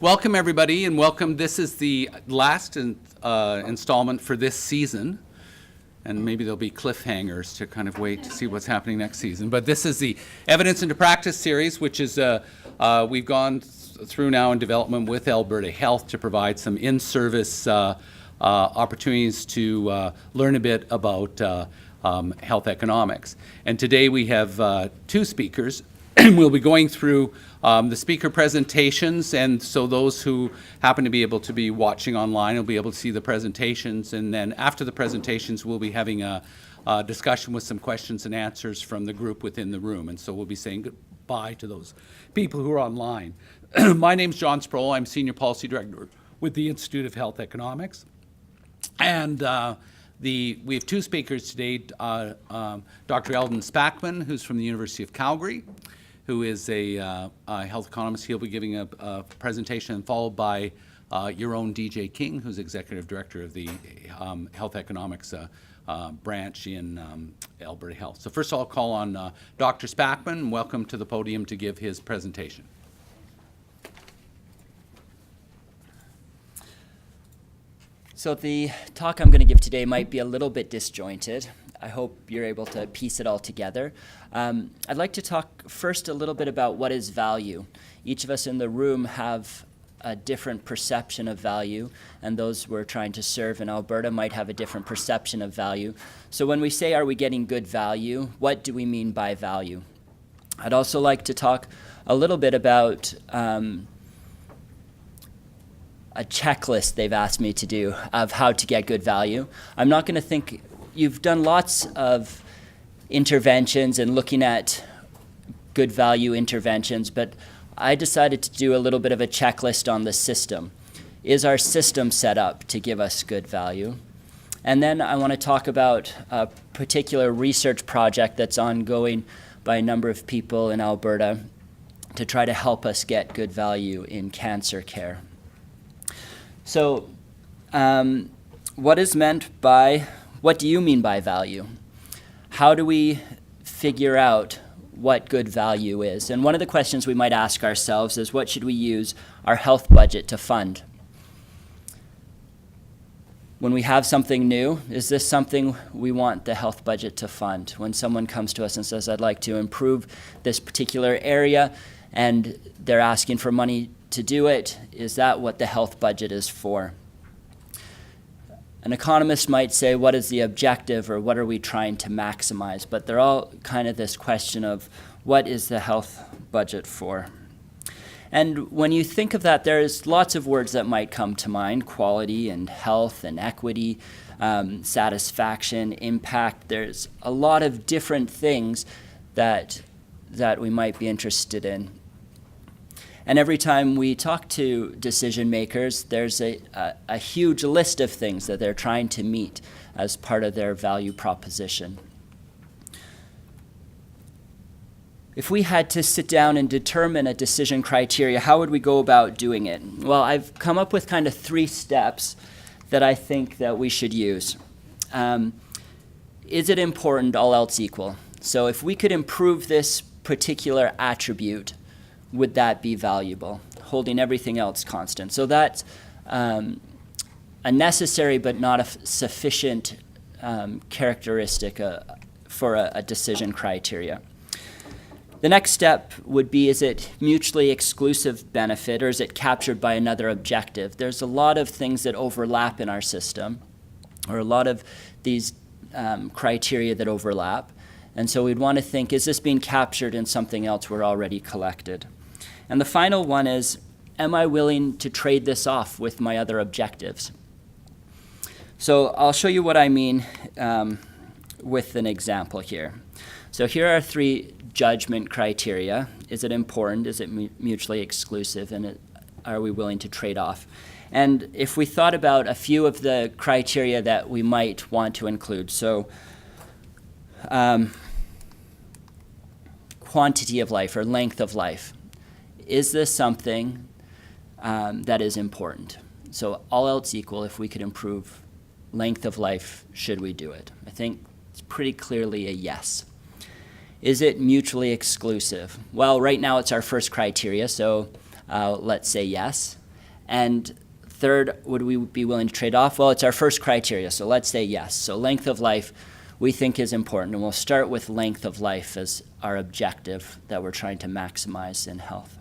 Welcome, everybody, and welcome. This is the last installment for this season, and maybe there'll be cliffhangers to kind of wait to see what's happening next season. But this is the Evidence into Practice series, which is we've gone through now in development with Alberta Health to provide some in-service opportunities to learn a bit about health economics. And today we have two speakers. We'll be going through the speaker presentations, and so those who happen to be able to be watching online will be able to see the presentations, and then after the presentations we'll be having a discussion with some questions and answers from the group within the room, and so we'll be saying goodbye to those people who are online. My name's John Sproul. I'm Senior Policy Director with the Institute of Health Economics, and we have two speakers today, Dr. Eldon Spackman, who's from the University of Calgary, who is a health economist. He'll be giving a presentation, followed by your own Dee-Jay King, who's Executive Director of the Health Economics branch in Alberta Health. So first I'll call on Dr. Spackman. Welcome to the podium to give his presentation. So the talk I'm going to give today might be a little bit disjointed. I hope you're able to piece it all together. I'd like to talk first a little bit about what is value. Each of us in the room have a different perception of value, and those we're trying to serve in Alberta might have a different perception of value. So when we say, are we getting good value, what do we mean by value? I'd also like to talk a little bit about a checklist they've asked me to do of how to get good value. I'm not going to think. You've done lots of interventions and looking at good value interventions, but I decided to do a little bit of a checklist on the system. Is our system set up to give us good value? And then I want to talk about a particular research project that's ongoing by a number of people in Alberta to try to help us get good value in cancer care. So what do you mean by value? How do we figure out what good value is? And one of the questions we might ask ourselves is, what should we use our health budget to fund? When we have something new, is this something we want the health budget to fund? When someone comes to us and says, I'd like to improve this particular area, and they're asking for money to do it, is that what the health budget is for? An economist might say, what is the objective, or what are we trying to maximize? But they're all kind of this question of, what is the health budget for? And when you think of that, there's lots of words that might come to mind: quality and health and equity, satisfaction, impact. There's a lot of different things that we might be interested in. And every time we talk to decision makers, there's a huge list of things that they're trying to meet as part of their value proposition. If we had to sit down and determine a decision criteria, how would we go about doing it? Well, I've come up with kind of 3 steps that I think that we should use. Is it important, all else equal? So if we could improve this particular attribute, would that be valuable, holding everything else constant? So that's a necessary but not a sufficient characteristic for a decision criteria. The next step would be, is it mutually exclusive benefit, or is it captured by another objective? There's a lot of things that overlap in our system, or a lot of these criteria that overlap. And so we'd want to think, is this being captured in something else we're already collected? And the final one is, am I willing to trade this off with my other objectives? So I'll show you what I mean with an example here. So here are 3 judgment criteria. Is it important? Is it mutually exclusive? And are we willing to trade off? And if we thought about a few of the criteria that we might want to include, so quantity of life or length of life. Is this something that is important? So all else equal, if we could improve length of life, should we do it? I think it's pretty clearly a yes. Is it mutually exclusive? Well, right now it's our first criteria, so let's say yes. And third, would we be willing to trade off? Well, it's our first criteria, so let's say yes. So length of life we think is important, and we'll start with length of life as our objective that we're trying to maximize in health.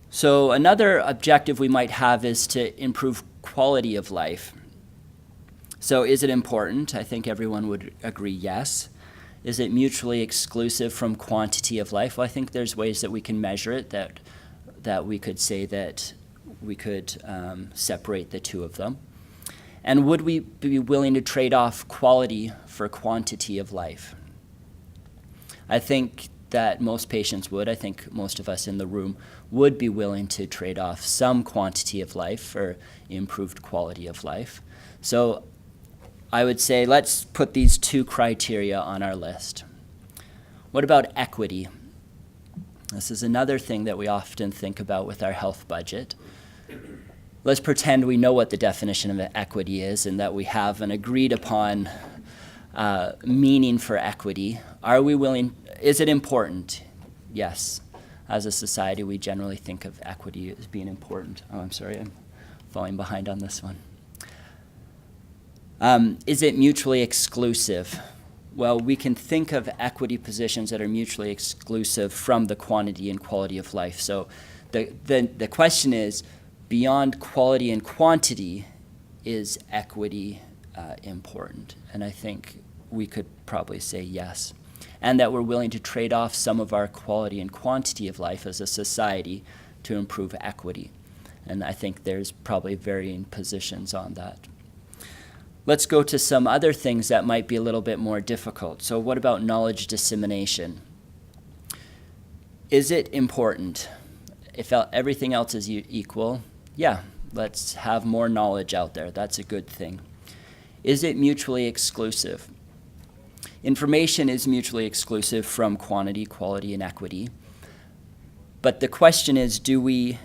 So another objective we might have is to improve quality of life. So is it important? I think everyone would agree yes. Is it mutually exclusive from quantity of life? Well, I think there's ways that we can measure it, that we could say that we could separate the two of them. And would we be willing to trade off quality for quantity of life? I think that most patients would. I think most of us in the room would be willing to trade off some quantity of life for improved quality of life. So I would say let's put these two criteria on our list. What about equity? This is another thing that we often think about with our health budget. Let's pretend we know what the definition of equity is and that we have an agreed upon meaning for equity. Are we willing? Is it important? Yes. As a society, we generally think of equity as being important. Oh, I'm sorry, I'm falling behind on this one. Is it mutually exclusive? Well, we can think of equity positions that are mutually exclusive from the quantity and quality of life. So the question is, beyond quality and quantity, is equity important? And I think we could probably say yes. And that we're willing to trade off some of our quality and quantity of life as a society to improve equity. And I think there's probably varying positions on that. Let's go to some other things that might be a little bit more difficult. So what about knowledge dissemination? Is it important? If everything else is equal, yeah, let's have more knowledge out there. That's a good thing. Is it mutually exclusive? Information is mutually exclusive from quantity, quality, and equity. But the question is, do we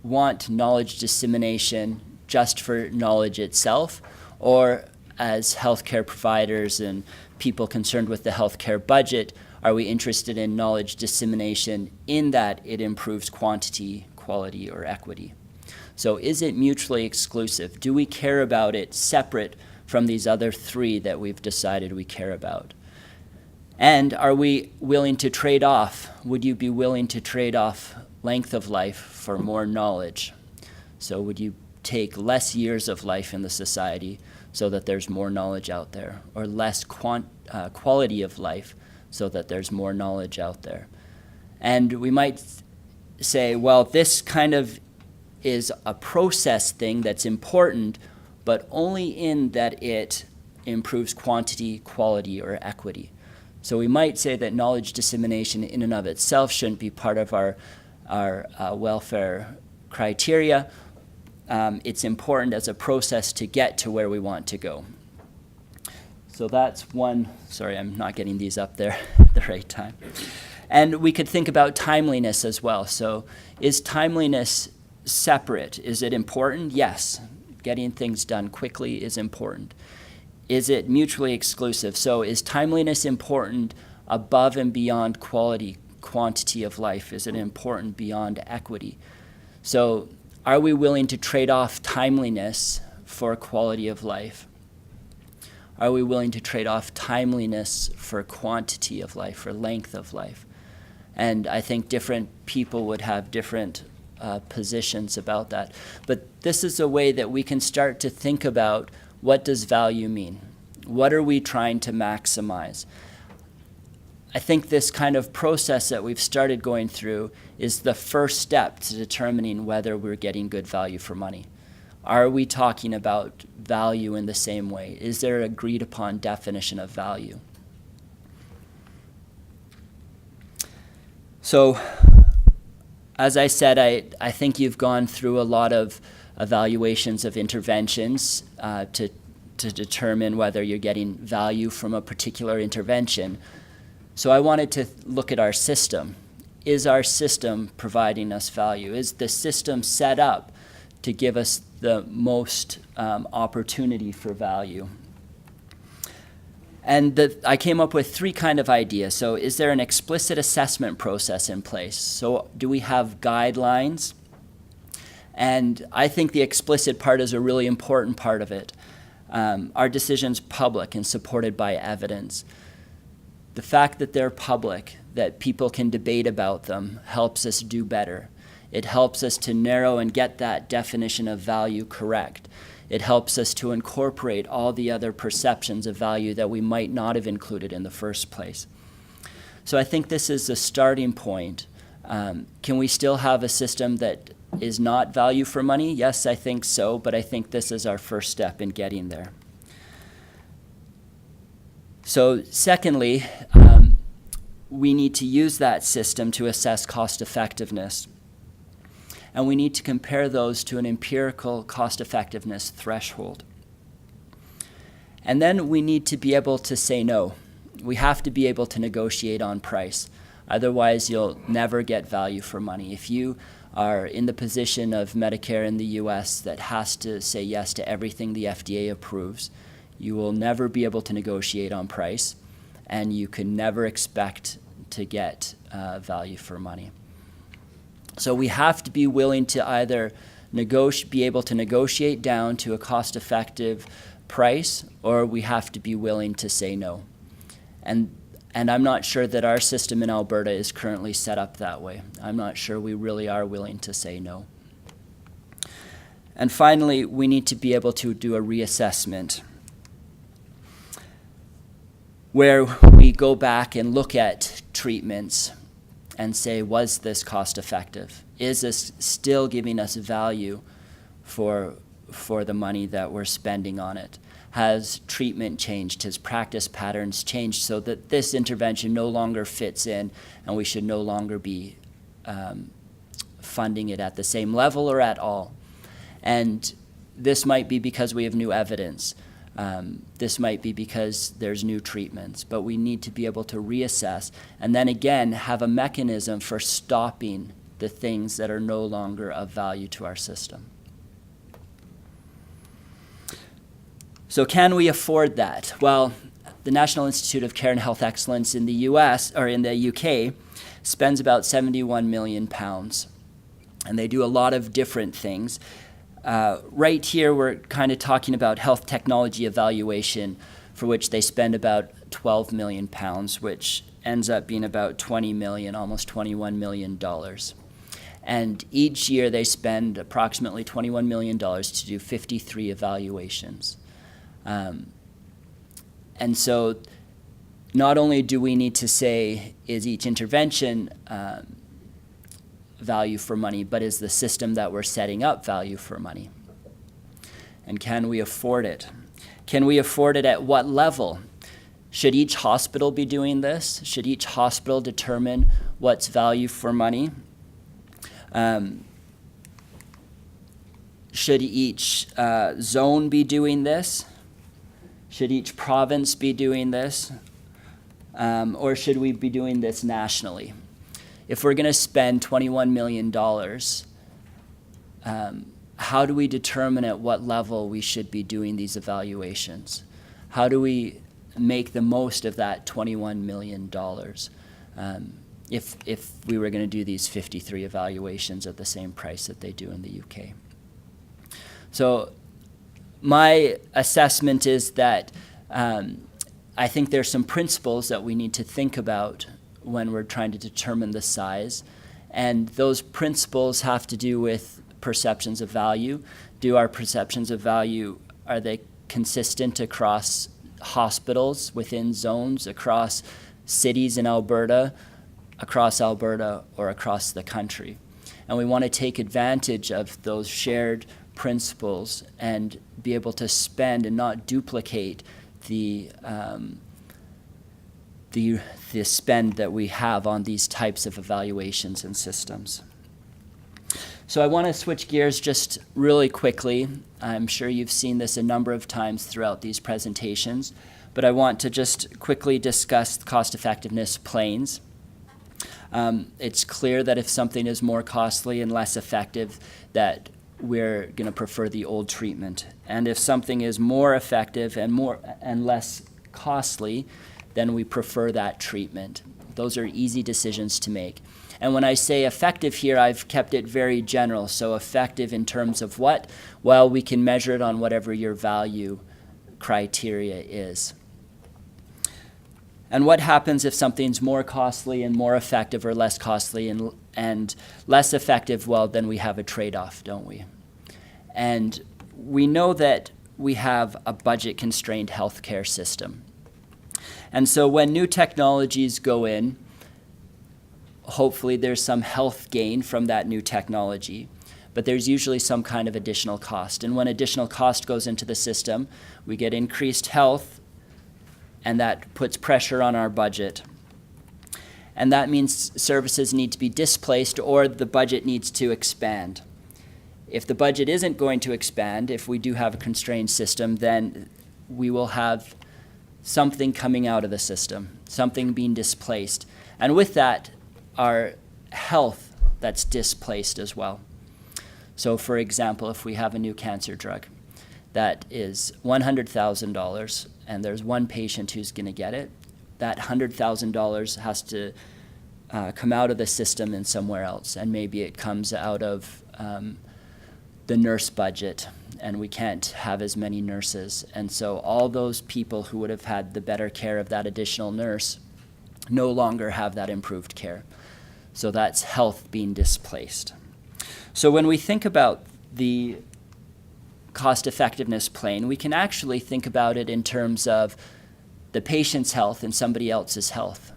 want knowledge dissemination just for knowledge itself? Or as healthcare providers and people concerned with the healthcare budget, are we interested in knowledge dissemination in that it improves quantity, quality, or equity? So is it mutually exclusive? Do we care about it separate from these other three that we've decided we care about? And are we willing to trade off? Would you be willing to trade off length of life for more knowledge? So would you take less years of life in the society so that there's more knowledge out there, or less quality of life so that there's more knowledge out there? And we might say, well, this kind of is a process thing that's important, but only in that it improves quantity, quality, or equity. So we might say that knowledge dissemination in and of itself shouldn't be part of our welfare criteria. It's important as a process to get to where we want to go. So that's one. Sorry, I'm not getting these up there at the right time. And we could think about timeliness as well. So is timeliness separate? Is it important? Yes. Getting things done quickly is important. Is it mutually exclusive? So is timeliness important above and beyond quality, quantity of life? Is it important beyond equity? So are we willing to trade off timeliness for quality of life? Are we willing to trade off timeliness for quantity of life, for length of life? And I think different people would have different positions about that. But this is a way that we can start to think about, what does value mean? What are we trying to maximize? I think this kind of process that we've started going through is the first step to determining whether we're getting good value for money. Are we talking about value in the same way? Is there an agreed upon definition of value? So, as I said, I think you've gone through a lot of evaluations of interventions to determine whether you're getting value from a particular intervention. So I wanted to look at our system. Is our system providing us value? Is the system set up to give us the most opportunity for value? And I came up with three kind of ideas. So is there an explicit assessment process in place? So do we have guidelines And I think the explicit part is a really important part of it. Our decision's public and supported by evidence. The fact that they're public, that people can debate about them, helps us do better. It helps us to narrow and get that definition of value correct. It helps us to incorporate all the other perceptions of value that we might not have included in the first place. So I think this is a starting point. Can we still have a system that is not value for money? Yes, I think so, but I think this is our first step in getting there. So secondly, we need to use that system to assess cost effectiveness. And we need to compare those to an empirical cost effectiveness threshold. And then we need to be able to say no. We have to be able to negotiate on price. Otherwise, you'll never get value for money. If you are in the position of Medicare in the US that has to say yes to everything the FDA approves, you will never be able to negotiate on price, and you can never expect to get value for money. So we have to be willing to either be able to negotiate down to a cost-effective price, or we have to be willing to say no. And I'm not sure that our system in Alberta is currently set up that way. I'm not sure we really are willing to say no. And finally, we need to be able to do a reassessment where we go back and look at treatments and say, was this cost effective? Is this still giving us value for the money that we're spending on it? Has treatment changed? Has practice patterns changed so that this intervention no longer fits in and we should no longer be funding it at the same level or at all? And this might be because we have new evidence. This might be because there's new treatments, but we need to be able to reassess and then again have a mechanism for stopping the things that are no longer of value to our system. So can we afford that? Well, the National Institute of Care and Health Excellence in the US, or in the UK, spends about £71 million. And they do a lot of different things. Right here, we're kind of talking about health technology evaluation, for which they spend about £12 million, which ends up being about 20 million, almost $21 million. And each year they spend approximately $21 million to do 53 evaluations. And so not only do we need to say, is each intervention value for money, but is the system that we're setting up value for money? And can we afford it? Can we afford it at what level? Should each hospital be doing this? Should each hospital determine what's value for money? Should each zone be doing this? Should each province be doing this? Or should we be doing this nationally? If we're going to spend $21 million, how do we determine at what level we should be doing these evaluations? How do we make the most of that $21 million if we were going to do these 53 evaluations at the same price that they do in the UK? So my assessment is that I think there's some principles that we need to think about when we're trying to determine the size. And those principles have to do with perceptions of value. Do our perceptions of value, are they consistent across hospitals, within zones, across cities in Alberta, or across the country? And we want to take advantage of those shared principles and be able to spend and not duplicate the spend that we have on these types of evaluations and systems. So I want to switch gears just really quickly. I'm sure you've seen this a number of times throughout these presentations, but I want to just quickly discuss cost effectiveness planes. It's clear that if something is more costly and less effective, that we're going to prefer the old treatment. And if something is more effective and less costly, then we prefer that treatment. Those are easy decisions to make. And when I say effective here, I've kept it very general. So effective in terms of what? Well, we can measure it on whatever your value criteria is. And what happens if something's more costly and more effective, or less costly and less effective? Well, then we have a trade-off, don't we? And we know that we have a budget-constrained healthcare system. And so when new technologies go in, hopefully there's some health gain from that new technology, but there's usually some kind of additional cost. And when additional cost goes into the system, we get increased health, and that puts pressure on our budget. And that means services need to be displaced, or the budget needs to expand. If the budget isn't going to expand, if we do have a constrained system, then we will have something coming out of the system, something being displaced. And with that, our health that's displaced as well. So for example, if we have a new cancer drug that is $100,000 and there's one patient who's going to get it, that $100,000 has to come out of the system and somewhere else. And maybe it comes out of the nurse budget, and we can't have as many nurses. And so all those people who would have had the better care of that additional nurse no longer have that improved care. So that's health being displaced. So when we think about the cost effectiveness plane, we can actually think about it in terms of the patient's health and somebody else's health.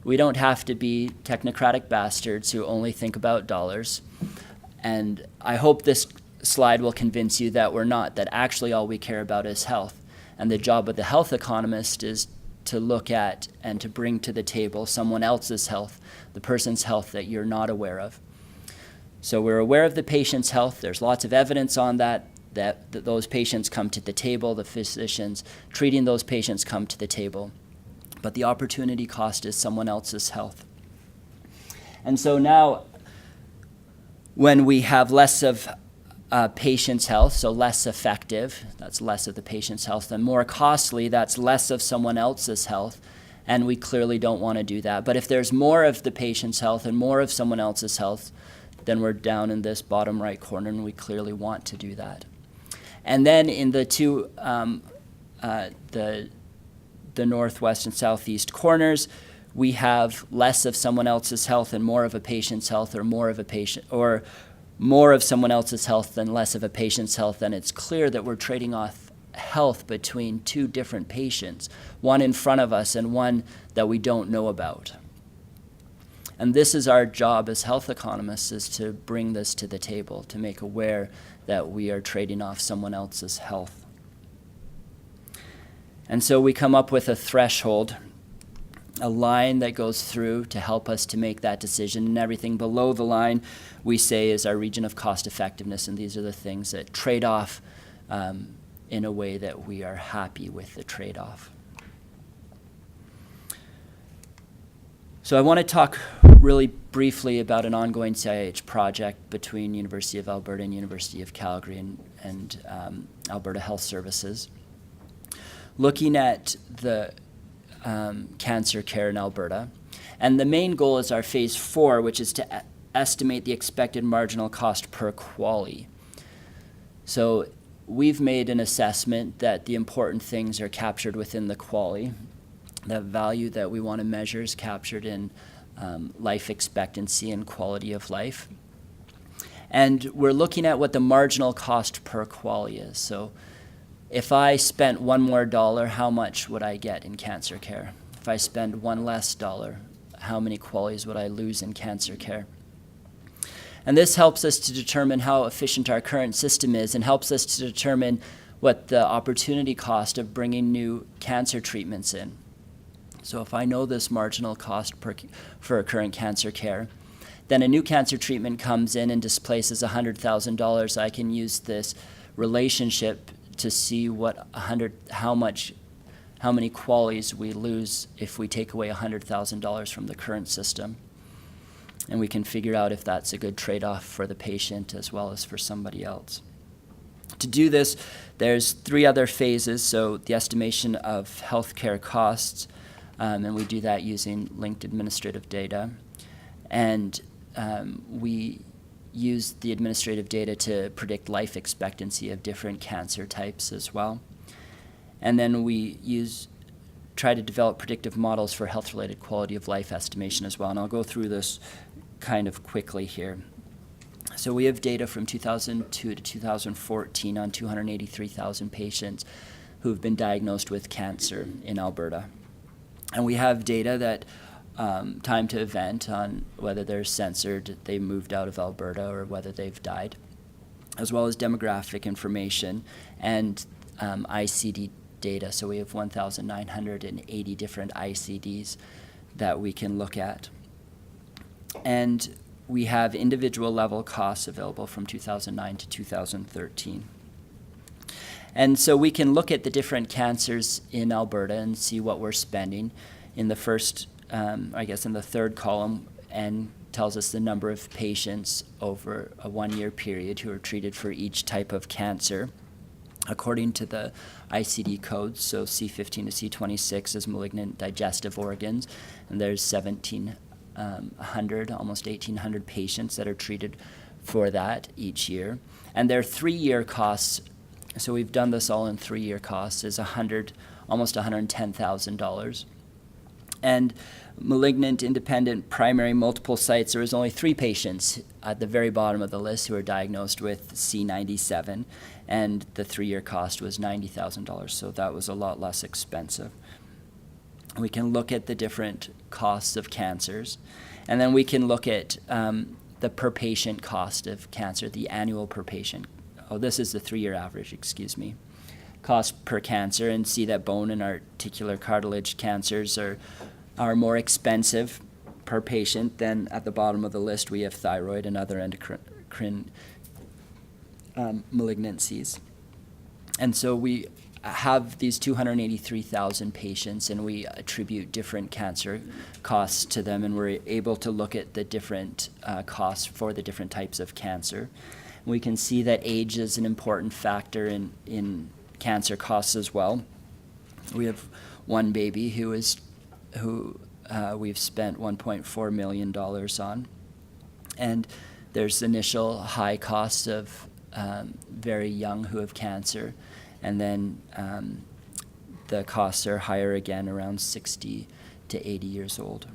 We don't have to be technocratic bastards who only think about dollars. And I hope this slide will convince you that we're not, that actually all we care about is health. And the job of the health economist is to look at and to bring to the table someone else's health, the person's health that you're not aware of. So we're aware of the patient's health. There's lots of evidence on that those patients come to the table, the physicians treating those patients come to the table. But the opportunity cost is someone else's health. And so now, when we have less of a patient's health, so less effective, that's less of the patient's health, and more costly, that's less of someone else's health, and we clearly don't want to do that. But if there's more of the patient's health and more of someone else's health, then we're down in this bottom right corner, and we clearly want to do that. And then in the two, the northwest and southeast corners, we have less of someone else's health and more of a patient's health, or more of someone else's health than less of a patient's health. And it's clear that we're trading off health between two different patients, one in front of us and one that we don't know about. And this is our job as health economists, is to bring this to the table, to make aware that we are trading off someone else's health. And so we come up with a threshold, a line that goes through to help us to make that decision, and everything below the line we say is our region of cost effectiveness, and these are the things that trade off in a way that we are happy with the trade-off. So I want to talk really briefly about an ongoing CIH project between University of Alberta and University of Calgary and Alberta Health Services, looking at the cancer care in Alberta. And the main goal is our phase 4, which is to estimate the expected marginal cost per QALY. So we've made an assessment that the important things are captured within the QALY. The value that we want to measure is captured in life expectancy and quality of life. And we're looking at what the marginal cost per QALY is. So if I spent $1 more, how much would I get in cancer care? If I spend $1 less, how many QALYs would I lose in cancer care? And this helps us to determine how efficient our current system is, and helps us to determine what the opportunity cost of bringing new cancer treatments in. So if I know this marginal cost for current cancer care, then a new cancer treatment comes in and displaces $100,000. I can use this relationship to see how many QALYs we lose if we take away $100,000 from the current system. And we can figure out if that's a good trade-off for the patient as well as for somebody else. To do this, there's 3 other phases. So the estimation of healthcare costs, and we do that using linked administrative data. And we use the administrative data to predict life expectancy of different cancer types as well. And then we try to develop predictive models for health-related quality of life estimation as well. And I'll go through this kind of quickly here. So we have data from 2002 to 2014 on 283,000 patients who have been diagnosed with cancer in Alberta. And we have data that time to event on whether they're censored, they moved out of Alberta, or whether they've died, as well as demographic information and ICD data. So we have 1,980 different ICDs that we can look at. And we have individual level costs available from 2009 to 2013. And so we can look at the different cancers in Alberta and see what we're spending. In the first, in the third column, N tells us the number of patients over a 1-year period who are treated for each type of cancer according to the ICD codes. So C15 to C26 is malignant digestive organs, and there's 1,700, almost 1,800 patients that are treated for that each year. And their 3-year costs, so we've done this all in 3-year costs, is almost $110,000. And malignant independent primary multiple sites, there was only 3 patients at the very bottom of the list who were diagnosed with C97, and the 3-year cost was $90,000, so that was a lot less expensive. We can look at the different costs of cancers, and then we can look at the per patient cost of cancer, the annual per patient. Oh, this is the 3-year average, cost per cancer, and see that bone and articular cartilage cancers are more expensive per patient than at the bottom of the list we have thyroid and other endocrine malignancies. And so we have these 283,000 patients, and we attribute different cancer costs to them, and we're able to look at the different costs for the different types of cancer. We can see that age is an important factor in cancer costs as well. We have one baby who we've spent $1.4 million on, and there's initial high costs of very young who have cancer, and then the costs are higher again around 60 to 80 years old.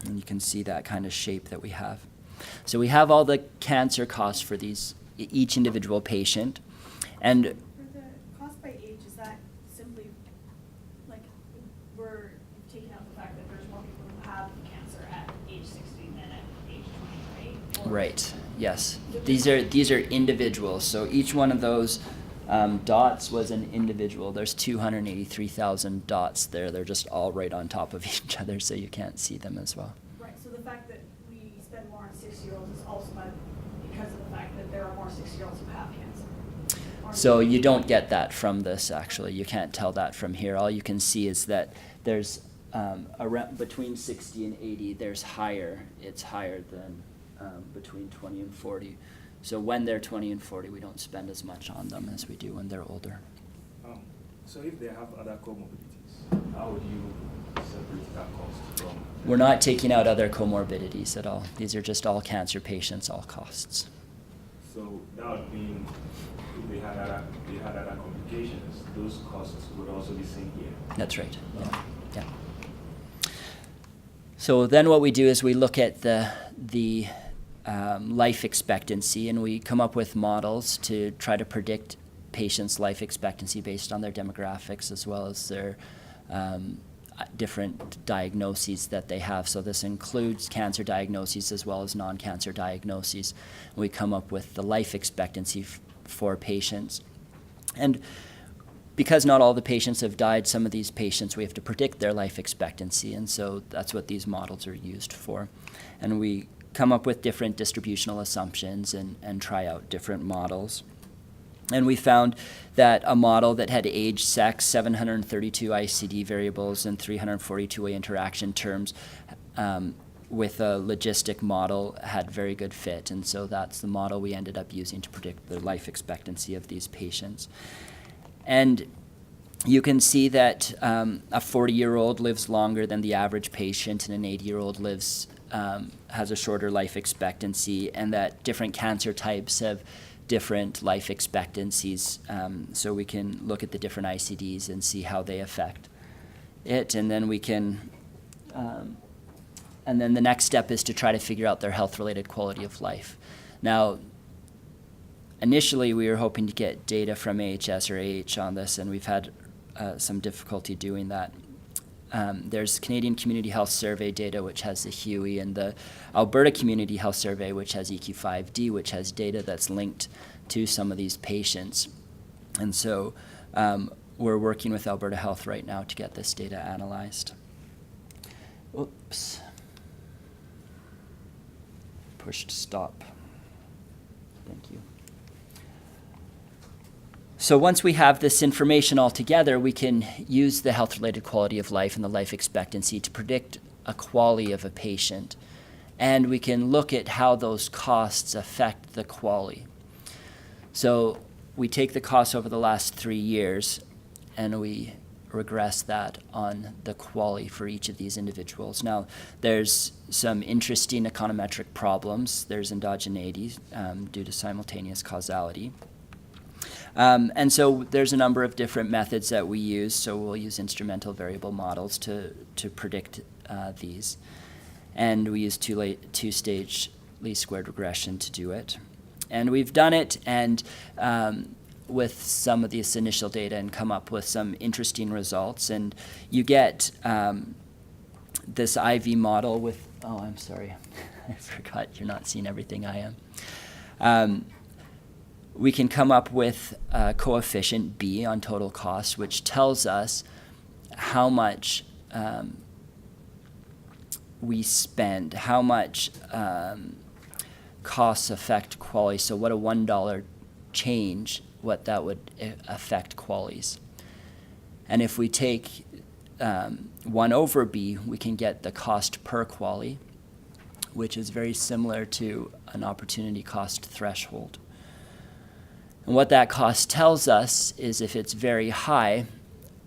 And you can see that kind of shape that we have. So we have all the cancer costs for each individual patient. And for the cost by age, is that simply like we're taking out the fact that there's more people who have cancer at age 60 than at age 20, right? right, yes. These are individuals. So each one of those dots was an individual. There's 283,000 dots there. They're just all right on top of each other, so you can't see them as well. Right, so the fact that we spend more on 6-year-olds is also because of the fact that there are more 6-year-olds who have cancer. So you don't get that from this, actually. You can't tell that from here. All you can see is that there's around between 60 and 80, it's higher than between 20 and 40. So when they're 20 and 40, we don't spend as much on them as we do when they're older. So if they have other comorbidities, how would you separate that cost from? We're not taking out other comorbidities at all. These are just all cancer patients, all costs. So that would mean if they had other complications, those costs would also be seen here. That's right. Yeah. So then what we do is we look at the life expectancy, and we come up with models to try to predict patients' life expectancy based on their demographics as well as their different diagnoses that they have. So this includes cancer diagnoses as well as non-cancer diagnoses. We come up with the life expectancy for patients. And because not all the patients have died, some of these patients, we have to predict their life expectancy, and so that's what these models are used for. And we come up with different distributional assumptions and try out different models. And we found that a model that had age, sex, 732 ICD variables, and 342 way interaction terms with a logistic model had very good fit. And so that's the model we ended up using to predict the life expectancy of these patients. And you can see that a 40-year-old lives longer than the average patient, and an 80-year-old has a shorter life expectancy, and that different cancer types have different life expectancies. So we can look at the different ICDs and see how they affect it, and then we can, and then the next step is to try to figure out their health-related quality of life. Now, initially we were hoping to get data from AHS or AH on this, and we've had some difficulty doing that. There's Canadian Community Health Survey data, which has the HUE, and the Alberta Community Health Survey, which has EQ5D, which has data that's linked to some of these patients. And so we're working with Alberta Health right now to get this data analyzed. Oops. Pushed stop. Thank you. So once we have this information all together, we can use the health-related quality of life and the life expectancy to predict a quality of a patient. And we can look at how those costs affect the quality. So we take the costs over the last 3 years and we regress that on the quality for each of these individuals. Now, there's some interesting econometric problems. There's endogeneity due to simultaneous causality. And so there's a number of different methods that we use. So we'll use instrumental variable models to predict these. And we use two-stage least squared regression to do it. And we've done it and with some of this initial data and come up with some interesting results. And you get this IV model with, oh, I'm sorry. I forgot you're not seeing everything I am. We can come up with a coefficient B on total cost, which tells us how much we spend, how much costs affect quality. So what a $1 change, what that would affect qualities. And if we take 1 over B, we can get the cost per quality, which is very similar to an opportunity cost threshold. And what that cost tells us is if it's very high,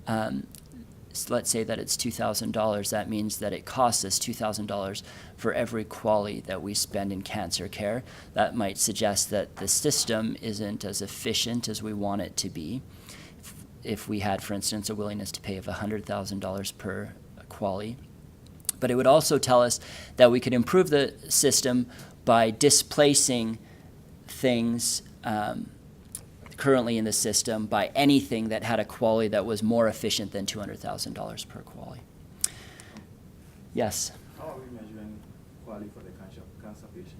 so let's say that it's $2,000, that means that it costs us $2,000 for every quality that we spend in cancer care. That might suggest that the system isn't as efficient as we want it to be. If we had, for instance, a willingness to pay of $100,000 per quality. But it would also tell us that we could improve the system by displacing things currently in the system by anything that had a quality that was more efficient than $200,000 per quality. Yes? How are we measuring quality for the cancer patients?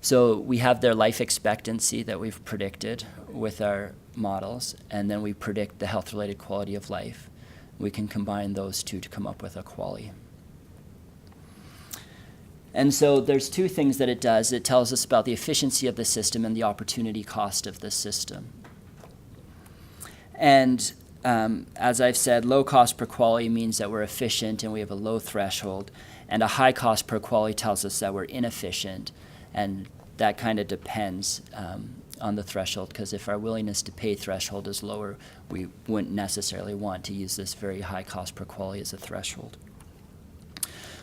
So we have their life expectancy that we've predicted with our models, and then we predict the health-related quality of life. We can combine those two to come up with a quality. And so there's two things that it does. It tells us about the efficiency of the system and the opportunity cost of the system. And as I've said, low cost per quality means that we're efficient and we have a low threshold. And a high cost per quality tells us that we're inefficient. And that kind of depends on the threshold, because if our willingness to pay threshold is lower, we wouldn't necessarily want to use this very high cost per quality as a threshold.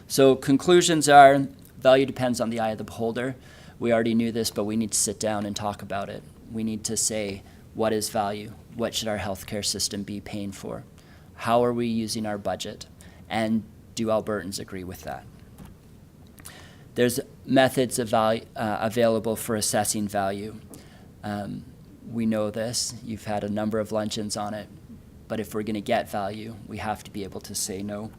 So conclusions are, value depends on the eye of the beholder. We already knew this, but we need to sit down and talk about it. We need to say, what is value? What should our healthcare system be paying for? How are we using our budget? And do Albertans agree with that? There's methods of available for assessing value. We know this. You've had a number of luncheons on it. But if we're going to get value, we have to be able to say no.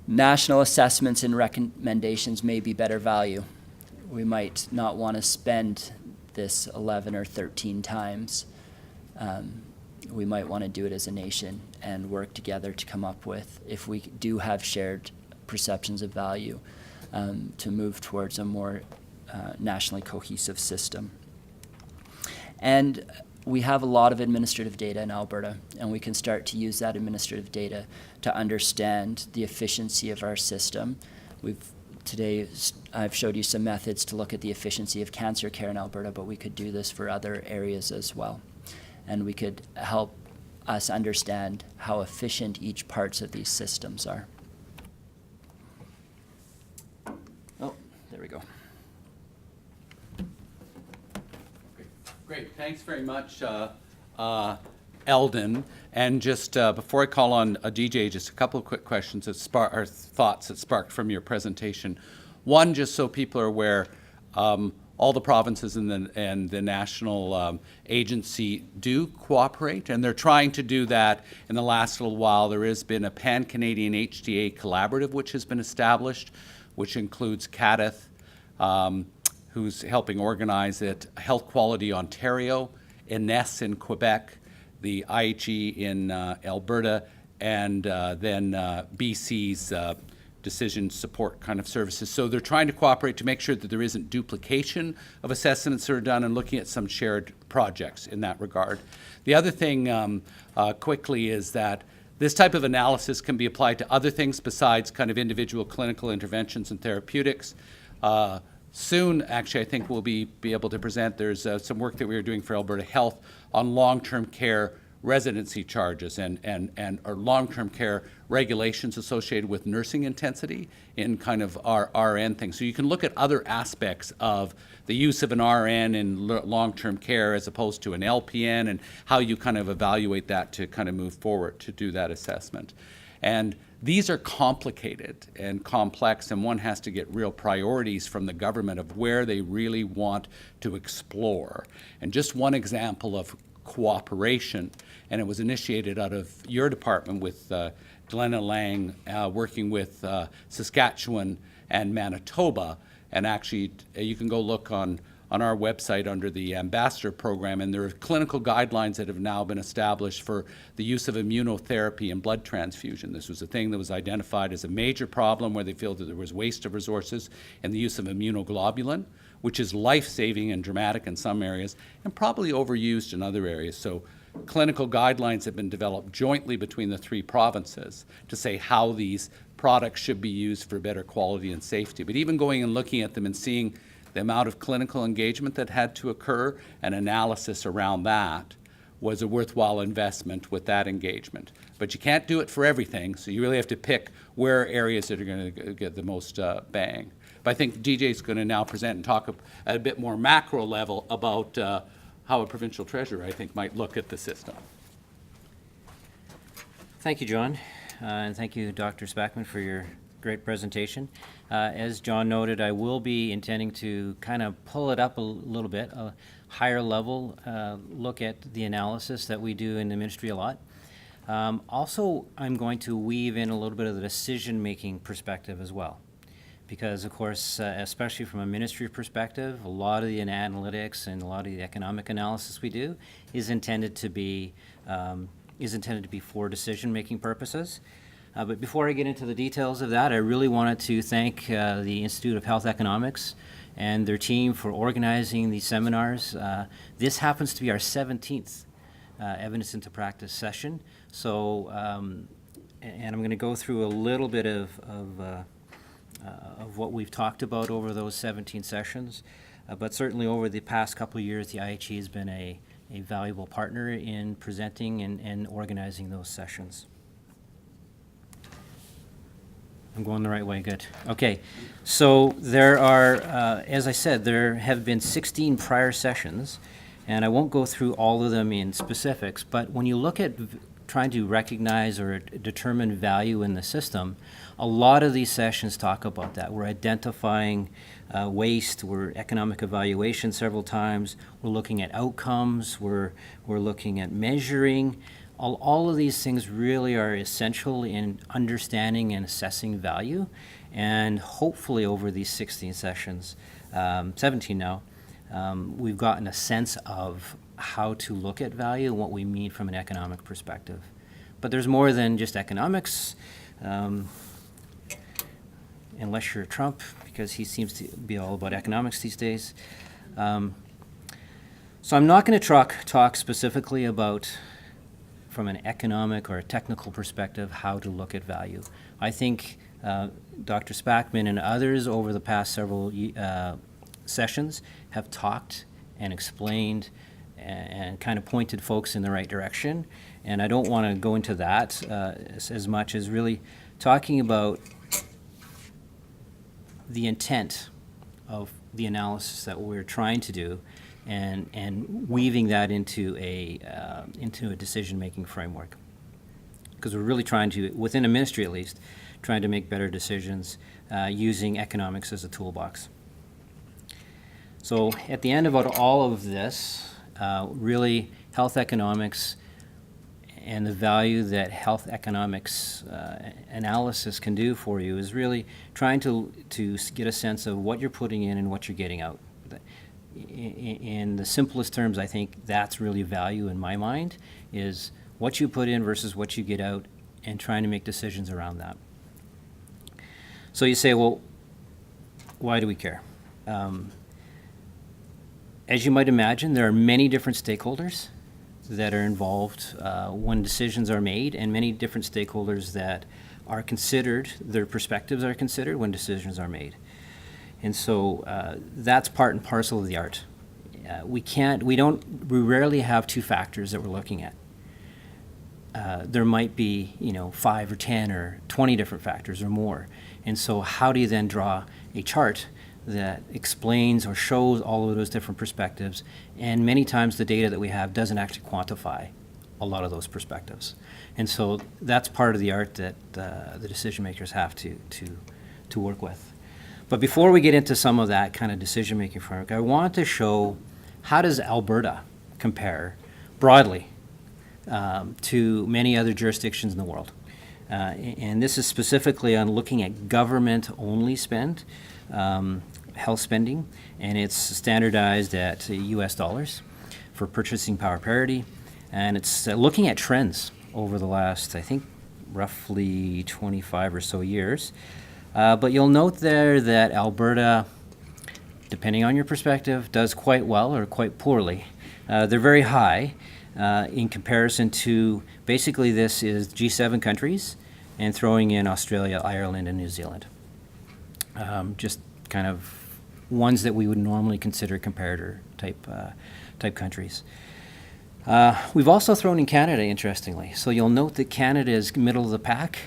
National assessments and recommendations may be better value. We might not want to spend this 11 or 13 times. We might want to do it as a nation and work together to come up with, if we do have shared perceptions of value, to move towards a more nationally cohesive system. And we have a lot of administrative data in Alberta, and we can start to use that administrative data to understand the efficiency of our system. Today, I've showed you some methods to look at the efficiency of cancer care in Alberta, but we could do this for other areas as well. and we could help us understand how efficient each parts of these systems are. Oh, there we go. Great, thanks very much, Eldon. And just before I call on Dee-Jay, just a couple of quick questions that or thoughts that sparked from your presentation. One, just so people are aware, all the provinces and the national agency do cooperate, and they're trying to do that in the last little while. There has been a Pan-Canadian HTA collaborative which has been established, which includes CADITH, who's helping organize it, Health Quality Ontario, INES in Quebec, the IHE in Alberta, and then BC's decision support kind of services. So they're trying to cooperate to make sure that there isn't duplication of assessments that are done, and looking at some shared projects in that regard. The other thing quickly is that this type of analysis can be applied to other things besides kind of individual clinical interventions and therapeutics. Soon, actually, I think we'll be able to present, there's some work that we are doing for Alberta Health on long-term care residency charges and or long-term care regulations associated with nursing intensity in kind of our RN thing. So you can look at other aspects of the use of an RN in long-term care as opposed to an LPN, and how you kind of evaluate that to kind of move forward to do that assessment. And these are complicated and complex, and one has to get real priorities from the government of where they really want to explore. And just one example of cooperation, and it was initiated out of your department with Glenna Lang working with Saskatchewan and Manitoba. And actually, you can go look on our website under the Ambassador Program, and there are clinical guidelines that have now been established for the use of immunotherapy and blood transfusion. This was a thing that was identified as a major problem where they feel that there was waste of resources in the use of immunoglobulin, which is life-saving and dramatic in some areas, and probably overused in other areas. So clinical guidelines have been developed jointly between the three provinces to say how these products should be used for better quality and safety. But even going and looking at them and seeing the amount of clinical engagement that had to occur and analysis around that was a worthwhile investment with that engagement. But you can't do it for everything, so you really have to pick where areas that are going to get the most bang. But I think Dee-Jay is going to now present and talk at a bit more macro level about how a provincial treasurer, I think, might look at the system. Thank you, John, and thank you, Dr. Spackman, for your great presentation. As John noted, I will be intending to kind of pull it up a little bit, a higher level look at the analysis that we do in the ministry a lot. Also, I'm going to weave in a little bit of the decision-making perspective as well. Because, of course, especially from a ministry perspective, a lot of the analytics and a lot of the economic analysis we do is intended to be for decision-making purposes. But before I get into the details of that, I really wanted to thank the Institute of Health Economics and their team for organizing these seminars. This happens to be our 17th Evidence into Practice session. So, and I'm going to go through a little bit of what we've talked about over those 17 sessions. But certainly over the past couple of years, the IHE has been a valuable partner in presenting and organizing those sessions. I'm going the right way, good. Okay, so there are, as I said, there have been 16 prior sessions, and I won't go through all of them in specifics, but when you look at trying to recognize or determine value in the system, a lot of these sessions talk about that. We're identifying waste, we're economic evaluation several times, we're looking at outcomes, we're looking at measuring. All of these things really are essential in understanding and assessing value, and hopefully over these 16 sessions, 17 now, we've gotten a sense of how to look at value and what we mean from an economic perspective. But there's more than just economics, unless you're Trump, because he seems to be all about economics these days. So I'm not going to talk specifically about, from an economic or a technical perspective, how to look at value. I think Dr. Spackman and others over the past several sessions have talked and explained and kind of pointed folks in the right direction. And I don't want to go into that as much as really talking about the intent of the analysis that we're trying to do, and weaving that into a decision-making framework. Because we're really trying to, within a ministry at least, trying to make better decisions using economics as a toolbox. So at the end of all of this, really health economics and the value that health economics analysis can do for you is really trying to get a sense of what you're putting in and what you're getting out. In the simplest terms, I think that's really value in my mind, is what you put in versus what you get out, and trying to make decisions around that. So you say, well, why do we care? As you might imagine, there are many different stakeholders that are involved when decisions are made, and many different stakeholders that are considered, their perspectives are considered when decisions are made. And so that's part and parcel of the art. We rarely have two factors that we're looking at. There might be, 5 or 10 or 20 different factors or more. And so how do you then draw a chart that explains or shows all of those different perspectives? And many times the data that we have doesn't actually quantify a lot of those perspectives. And so that's part of the art that the decision makers have to work with. But before we get into some of that kind of decision-making framework, I want to show how does Alberta compare broadly to many other jurisdictions in the world. And this is specifically on looking at government-only spend, health spending, and it's standardized at US dollars for purchasing power parity. And it's looking at trends over the last, I think, roughly 25 or so years. But you'll note there that Alberta, depending on your perspective, does quite well or quite poorly. They're very high in comparison to, basically this is G7 countries and throwing in Australia, Ireland, and New Zealand. Just kind of ones that we would normally consider comparator type countries. We've also thrown in Canada, interestingly. So you'll note that Canada is middle of the pack.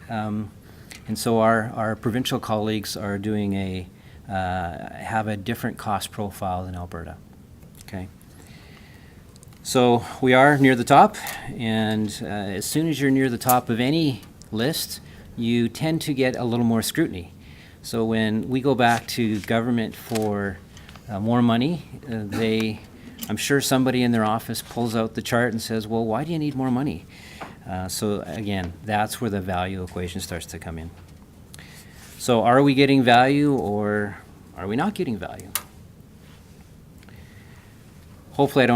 And so our provincial colleagues are doing have a different cost profile than Alberta. Okay. So we are near the top, and as soon as you're near the top of any list, you tend to get a little more scrutiny. So when we go back to government for more money, I'm sure somebody in their office pulls out the chart and says, well, why do you need more money? So again, that's where the value equation starts to come in. So are we getting value or are we not getting value? Hopefully I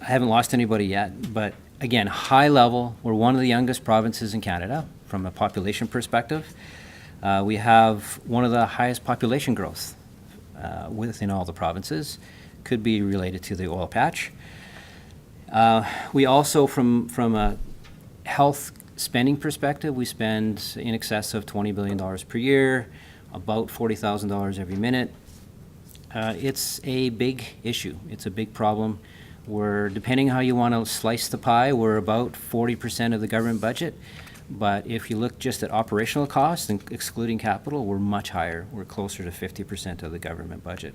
haven't lost anybody yet, but again, high level, we're one of the youngest provinces in Canada from a population perspective. We have one of the highest population growth within all the provinces. Could be related to the oil patch. We also, from a health spending perspective, we spend in excess of $20 billion per year, about $40,000 every minute. It's a big issue. It's a big problem. Depending how you want to slice the pie, we're about 40% of the government budget. But if you look just at operational costs and excluding capital, we're much higher. We're closer to 50% of the government budget.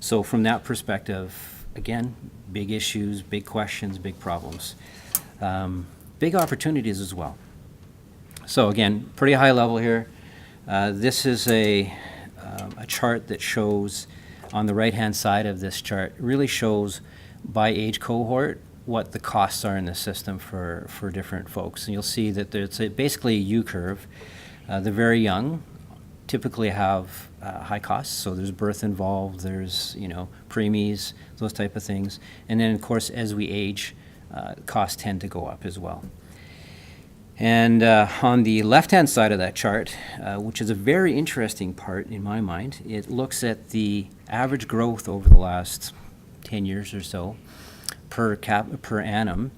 So from that perspective, again, big issues, big questions, big problems. Big opportunities as well. So again, pretty high level here. This is a chart that shows, on the right-hand side of this chart, really shows by age cohort what the costs are in the system for different folks. And you'll see that there's basically a U-curve. The very young typically have high costs, so there's birth involved, there's preemies, those type of things. And then of course as we age, costs tend to go up as well. And on the left-hand side of that chart, which is a very interesting part in my mind, it looks at the average growth over the last 10 years or so per annum.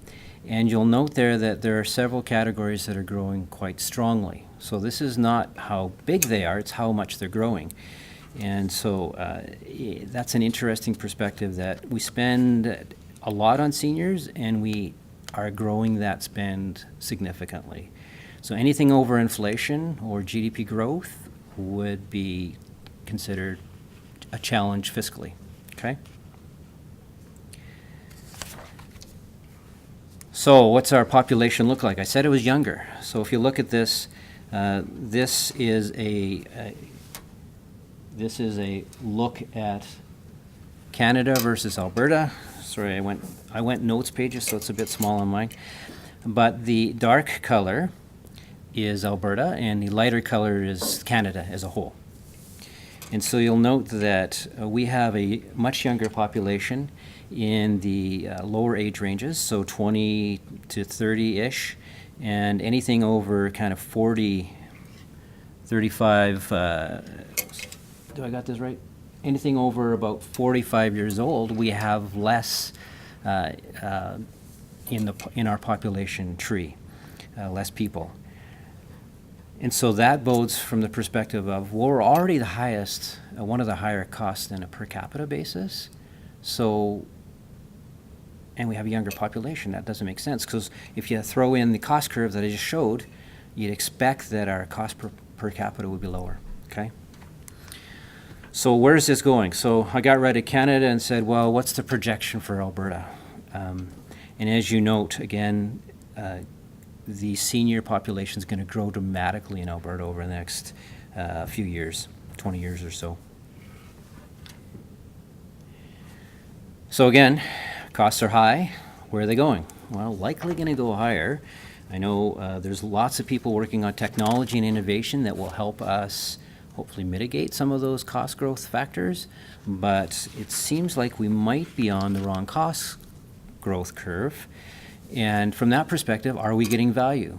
And you'll note there that there are several categories that are growing quite strongly. So this is not how big they are, it's how much they're growing. And so that's an interesting perspective, that we spend a lot on seniors and we are growing that spend significantly. So anything over inflation or GDP growth would be considered a challenge fiscally, okay? So what's our population look like? I said it was younger. So if you look at this, this is a look at Canada versus Alberta. Sorry, I went notes pages, so it's a bit small on mine. But the dark color is Alberta, and the lighter color is Canada as a whole. And so you'll note that we have a much younger population in the lower age ranges, so 20 to 30-ish, and anything over kind of 40, 35, do I got this right? Anything over about 45 years old, we have less in our population tree, less people. And so that bodes from the perspective of, well, we're already the highest, one of the higher costs on a per capita basis. So, and we have a younger population. That doesn't make sense, because if you throw in the cost curve that I just showed, you'd expect that our cost per capita would be lower, okay? So where's this going? So I got rid of Canada and said, well, what's the projection for Alberta? And as you note, again, the senior population is going to grow dramatically in Alberta over the next few years, 20 years or so. So again, costs are high. Where are they going? Well, likely going to go higher. I know there's lots of people working on technology and innovation that will help us hopefully mitigate some of those cost growth factors, but it seems like we might be on the wrong cost growth curve. And from that perspective, are we getting value?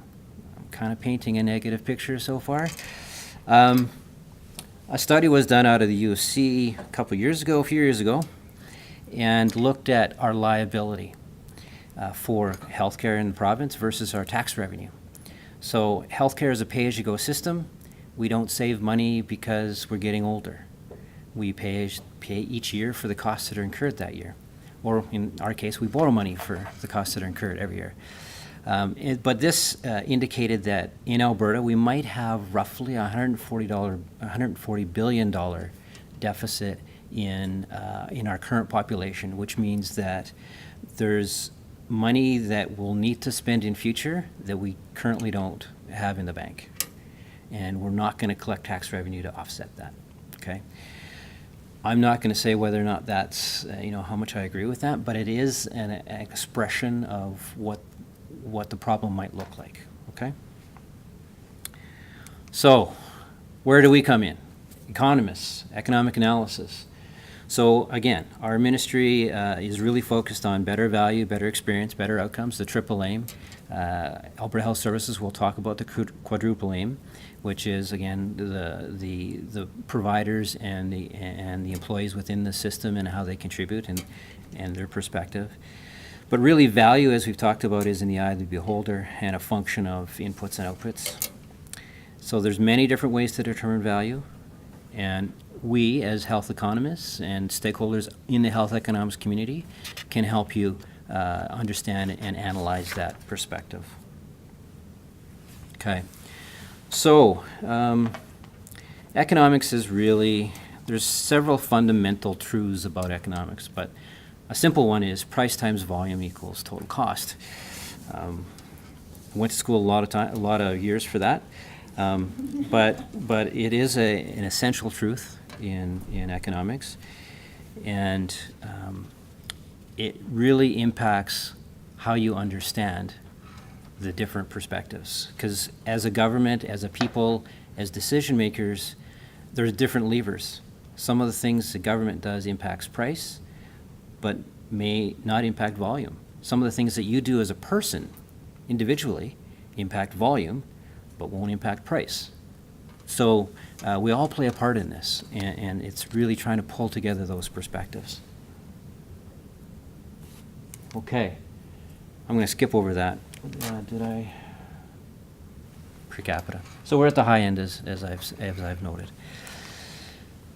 I'm kind of painting a negative picture so far. A study was done out of the U of C a few years ago, and looked at our liability for healthcare in the province versus our tax revenue. So healthcare is a pay-as-you-go system. We don't save money because we're getting older. We pay each year for the costs that are incurred that year. Or in our case, we borrow money for the costs that are incurred every year. But this indicated that in Alberta, we might have roughly $140 billion deficit in our current population, which means that there's money that we'll need to spend in future that we currently don't have in the bank. And we're not going to collect tax revenue to offset that, okay? I'm not going to say whether or not that's, how much I agree with that, but it is an expression of what the problem might look like, okay? So, where do we come in? Economists, economic analysis. So again, our ministry is really focused on better value, better experience, better outcomes, the triple aim. Alberta Health Services will talk about the quadruple aim, which is again the providers and the employees within the system and how they contribute and their perspective. But really, value, as we've talked about, is in the eye of the beholder and a function of inputs and outputs. So there's many different ways to determine value, and we, as health economists and stakeholders in the health economics community, can help you understand and analyze that perspective. Okay, so economics is really, there's several fundamental truths about economics, but a simple one is price times volume equals total cost. Went to school a lot of years for that, but it is an essential truth in economics, and it really impacts how you understand the different perspectives. Because as a government, as a people, as decision makers, there's different levers. Some of the things the government does impacts price, but may not impact volume. Some of the things that you do as a person, individually, impact volume, but won't impact price. So we all play a part in this, and it's really trying to pull together those perspectives. Okay, I'm going to skip over that. Did I? Per capita. So we're at the high end, as I've noted.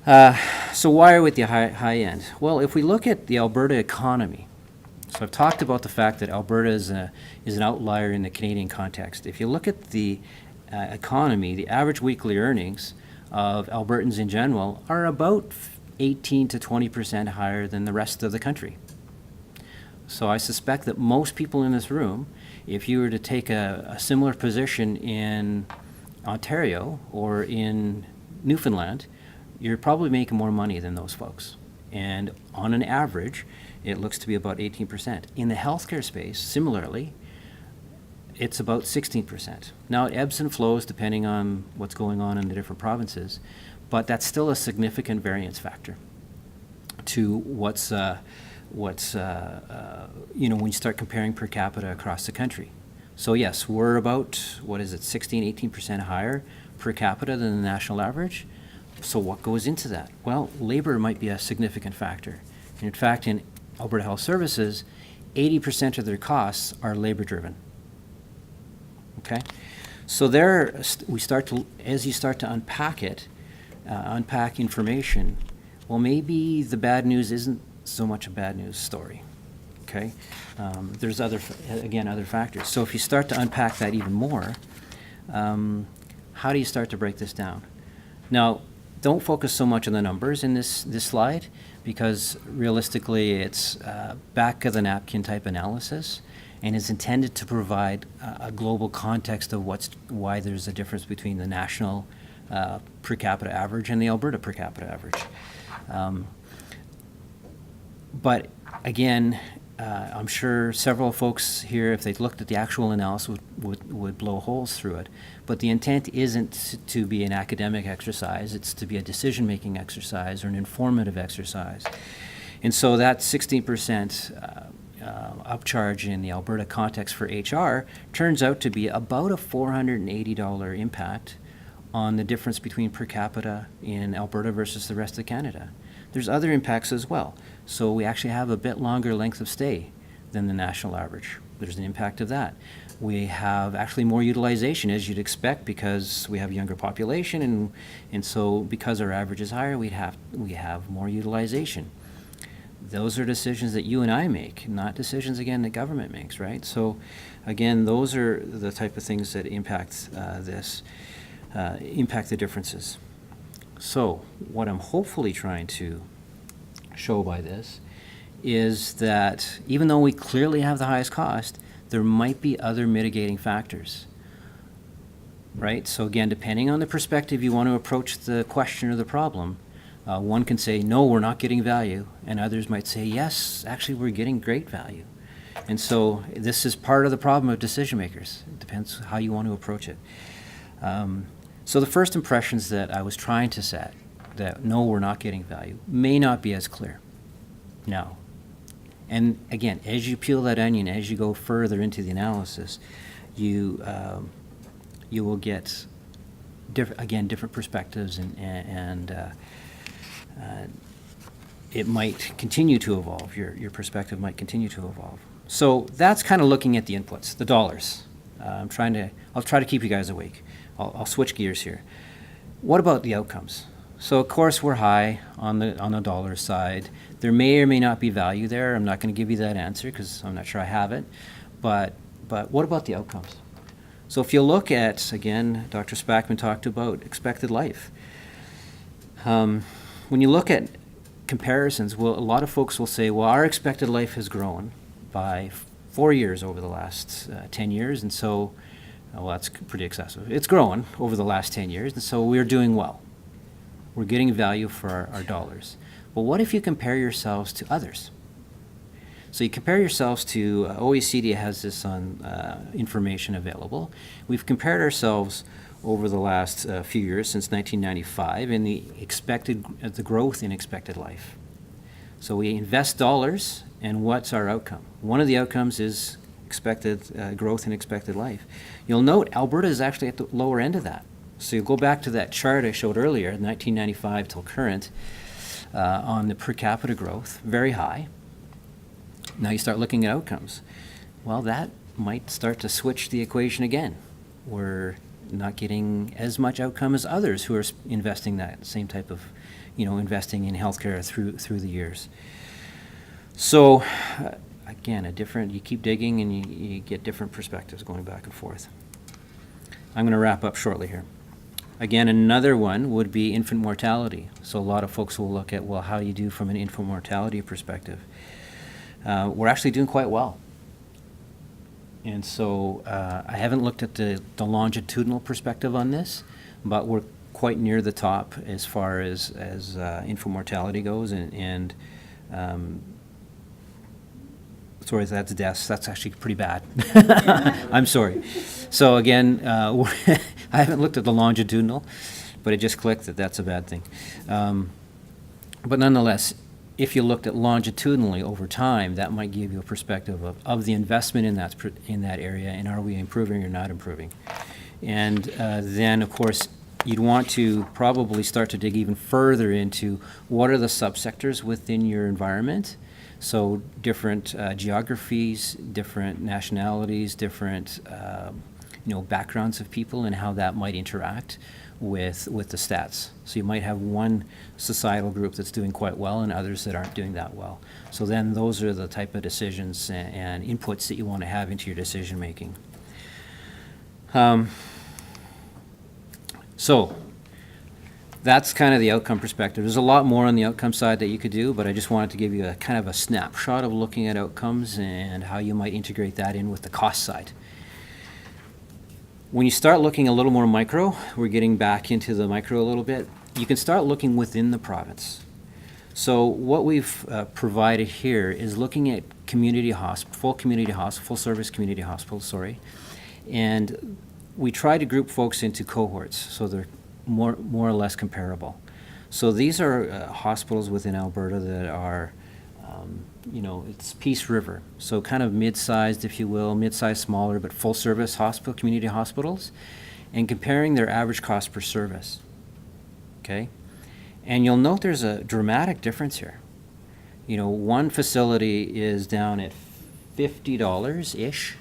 So why are we at the high end? Well, if we look at the Alberta economy, so I've talked about the fact that Alberta is an outlier in the Canadian context. If you look at the economy, the average weekly earnings of Albertans in general are about 18 to 20% higher than the rest of the country. So I suspect that most people in this room, if you were to take a similar position in Ontario or in Newfoundland, you're probably making more money than those folks. And on an average, it looks to be about 18%. In the healthcare space, similarly, it's about 16%. Now, it ebbs and flows depending on what's going on in the different provinces, but that's still a significant variance factor to what's you know, when you start comparing per capita across the country. So yes, we're about, 16, 18% higher per capita than the national average. So what goes into that? Well, labor might be a significant factor. And in fact, in Alberta Health Services, 80% of their costs are labor driven. Okay? So there, as you start to unpack it, unpack information, well, maybe the bad news isn't so much a bad news story. Okay? There's other factors. So if you start to unpack that even more, how do you start to break this down? Now, don't focus so much on the numbers in this slide, because realistically it's back of the napkin type analysis, and is intended to provide a global context of why there's a difference between the national per capita average and the Alberta per capita average. But again, I'm sure several folks here, if they looked at the actual analysis, would blow holes through it. But the intent isn't to be an academic exercise, it's to be a decision-making exercise or an informative exercise. And so that 16% upcharge in the Alberta context for HR turns out to be about a $480 impact on the difference between per capita in Alberta versus the rest of Canada. There's other impacts as well. So we actually have a bit longer length of stay than the national average. There's an impact of that. We have actually more utilization, as you'd expect, because we have a younger population, and so because our average is higher, we have more utilization. Those are decisions that you and I make, not decisions, again, that government makes, right? So, again, those are the type of things that impact impact the differences. So, what I'm hopefully trying to show by this is that even though we clearly have the highest cost, there might be other mitigating factors, right? So again, depending on the perspective you want to approach the question or the problem, one can say, no, we're not getting value, and others might say, yes, actually we're getting great value. And so this is part of the problem of decision makers. It depends how you want to approach it. So the first impressions that I was trying to set, that no, we're not getting value, may not be as clear now. And again, as you peel that onion, as you go further into the analysis, you will get different perspectives, and it might continue to evolve. Your perspective might continue to evolve. So that's kind of looking at the inputs, the dollars. I'll try to keep you guys awake. I'll switch gears here. What about the outcomes? So of course we're high on the dollar side. There may or may not be value there. I'm not going to give you that answer because I'm not sure I have it. But what about the outcomes? So if you look at, again, Dr. Spackman talked about expected life. When you look at comparisons, well, a lot of folks will say, well, our expected life has grown by 4 years over the last 10 years, and so, well, that's pretty excessive. It's grown over the last 10 years, and so we're doing well. We're getting value for our dollars. Well, what if you compare yourselves to others? So you compare yourselves to, OECD has this on information available. We've compared ourselves over the last few years, since 1995, in the growth in expected life. So we invest dollars, and what's our outcome? One of the outcomes is expected growth in expected life. You'll note Alberta is actually at the lower end of that. So you go back to that chart I showed earlier, 1995 till current, on the per capita growth, very high. Now you start looking at outcomes. Well, that might start to switch the equation again, where not getting as much outcome as others who are investing that same type of, investing in healthcare through the years. So, again, you keep digging and you get different perspectives going back and forth. I'm going to wrap up shortly here. Again, another one would be infant mortality. So a lot of folks will look at, well, how do you do from an infant mortality perspective? We're actually doing quite well. And so I haven't looked at the longitudinal perspective on this, but we're quite near the top as far as infant mortality goes. And sorry, that's deaths. That's actually pretty bad. I'm sorry. So again, I haven't looked at the longitudinal, but it just clicked that that's a bad thing. But nonetheless, if you looked at longitudinally over time, that might give you a perspective of the investment in that area, and are we improving or not improving. And then, of course, you'd want to probably start to dig even further into what are the subsectors within your environment. So different geographies, different nationalities, different backgrounds of people, and how that might interact with the stats. So you might have one societal group that's doing quite well and others that aren't doing that well. So then those are the type of decisions and inputs that you want to have into your decision making. So that's kind of the outcome perspective. There's a lot more on the outcome side that you could do, but I just wanted to give you a kind of a snapshot of looking at outcomes and how you might integrate that in with the cost side. When you start looking a little more micro, we're getting back into the micro a little bit, you can start looking within the province. So what we've provided here is looking at full service community hospitals, and we try to group folks into cohorts so they're more or less comparable. So these are hospitals within Alberta that are, it's Peace River, so kind of mid-sized, if you will, mid-sized, smaller, but full-service community hospitals, and comparing their average cost per service, okay? And you'll note there's a dramatic difference here. One facility is down at $50-ish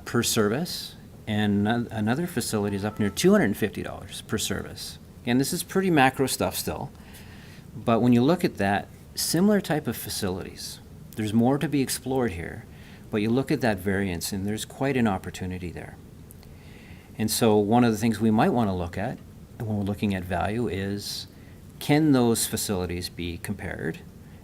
per service, and another facility is up near $250 per service. And this is pretty macro stuff still, but when you look at that, similar type of facilities, there's more to be explored here, but you look at that variance and there's quite an opportunity there. And so one of the things we might want to look at when we're looking at value is, can those facilities be compared?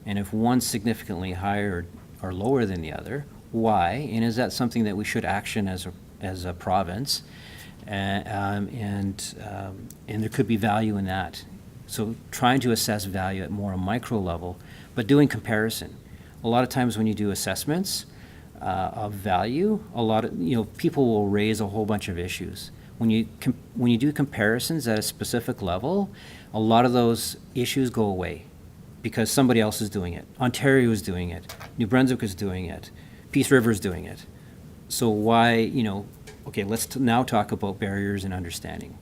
And if one's significantly higher or lower than the other, why? And is that something that we should action as a province? And there could be value in that. So trying to assess value at more a micro level, but doing comparison. A lot of times when you do assessments of value, people will raise a whole bunch of issues. When you do comparisons at a specific level, a lot of those issues go away because somebody else is doing it. Ontario is doing it. New Brunswick is doing it. Peace River is doing it. So why, okay, let's now talk about barriers and understanding,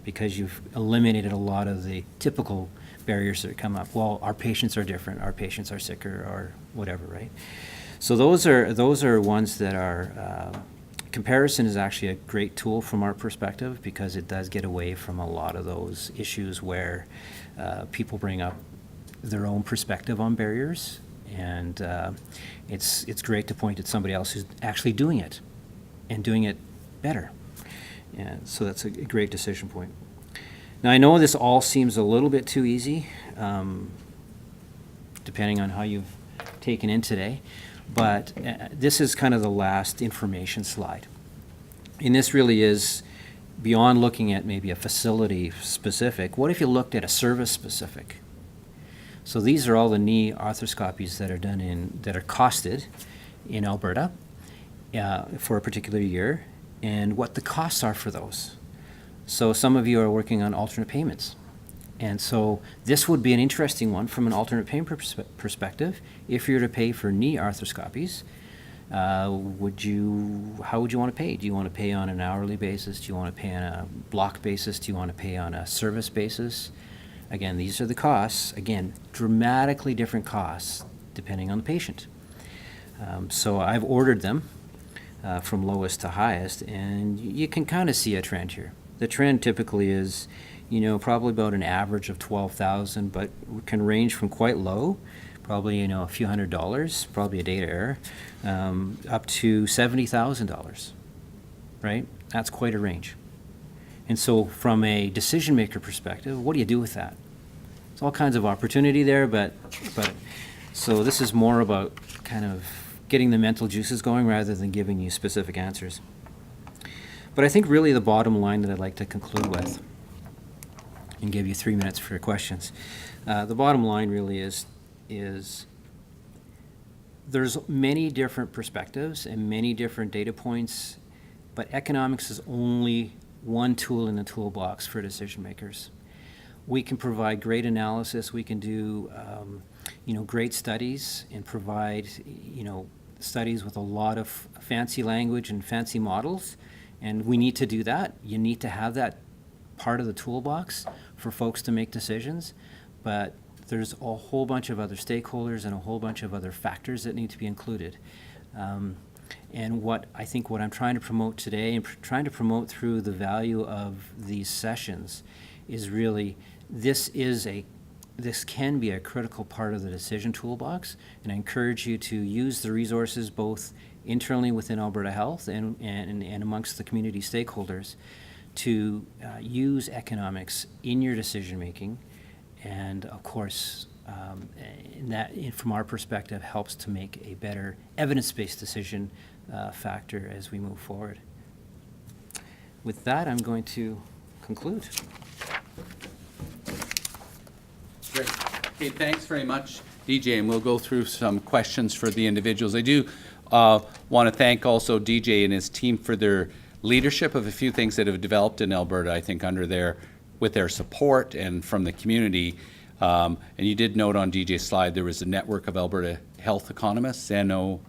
because you've eliminated a lot of the typical barriers that come up. Well, our patients are different, our patients are sicker, or whatever, right? So those are ones that are, comparison is actually a great tool from our perspective, because it does get away from a lot of those issues where people bring up their own perspective on barriers, and it's great to point at somebody else who's actually doing it and doing it better. And so that's a great decision point. Now, I know this all seems a little bit too easy, depending on how you've taken in today, but this is kind of the last information slide. And this really is beyond looking at maybe a facility specific. What if you looked at a service specific? So these are all the knee arthroscopies that are done that are costed in Alberta for a particular year, and what the costs are for those. So some of you are working on alternate payments. And so this would be an interesting one from an alternate payment perspective. If you're to pay for knee arthroscopies, how would you want to pay? Do you want to pay on an hourly basis? Do you want to pay on a block basis? Do you want to pay on a service basis? Again, these are the costs. Again, dramatically different costs depending on the patient. So I've ordered them. from lowest to highest, and you can kind of see a trend here. The trend typically is, probably about an average of 12,000, but can range from quite low, probably, a few $100s, probably a data error, up to $70,000, right? That's quite a range. And so from a decision maker perspective, what do you do with that? There's all kinds of opportunity there, but so this is more about kind of getting the mental juices going rather than giving you specific answers. But I think really the bottom line that I'd like to conclude with, and give you 3 minutes for your questions. The bottom line really is there's many different perspectives and many different data points, but economics is only one tool in the toolbox for decision makers. We can provide great analysis, we can do great studies and provide studies with a lot of fancy language and fancy models, and we need to do that. You need to have that part of the toolbox for folks to make decisions, but there's a whole bunch of other stakeholders and a whole bunch of other factors that need to be included. And what I'm trying to promote today and trying to promote through the value of these sessions is really this can be a critical part of the decision toolbox, and I encourage you to use the resources both internally within Alberta Health and amongst the community stakeholders to use economics in your decision making, and of course that from our perspective helps to make a better evidence-based decision factor as we move forward. With that, I'm going to conclude. Great. Okay, thanks very much, Dee-Jay, and we'll go through some questions for the individuals. I do want to thank also Dee-Jay and his team for their leadership of a few things that have developed in Alberta, I think with their support and from the community. And you did note on Dee-Jay's slide there was a network of Alberta Health Economists, NOAHE.ca,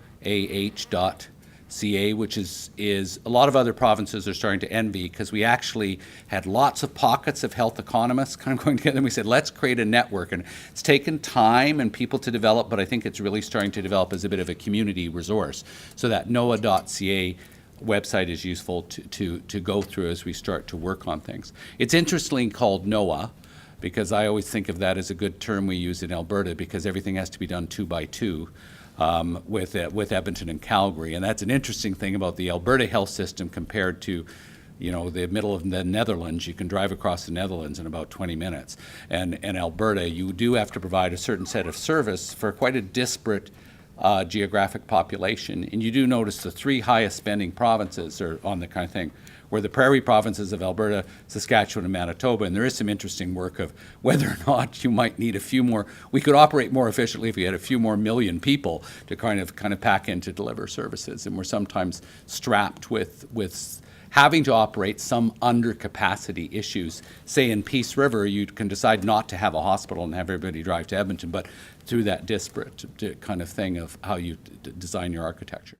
which is a lot of other provinces are starting to envy, because we actually had lots of pockets of health economists kind of going together, and we said, let's create a network. And it's taken time and people to develop, but I think it's really starting to develop as a bit of a community resource. So that NOAHE.ca website is useful to go through as we start to work on things. It's interestingly called NOAHE, because I always think of that as a good term we use in Alberta, because everything has to be done 2 by 2 with Edmonton and Calgary. And that's an interesting thing about the Alberta health system compared to the middle of the Netherlands. You can drive across the Netherlands in about 20 minutes. And Alberta, you do have to provide a certain set of service for quite a disparate geographic population. And you do notice the 3 highest spending provinces are on the kind of thing, where the prairie provinces of Alberta, Saskatchewan, and Manitoba. And there is some interesting work of whether or not you might need a few more. We could operate more efficiently if we had a few more million people to kind of pack in to deliver services. And we're sometimes strapped with having to operate some undercapacity issues. Say in Peace River, you can decide not to have a hospital and have everybody drive to Edmonton, but through that disparate kind of thing of how you design your architecture.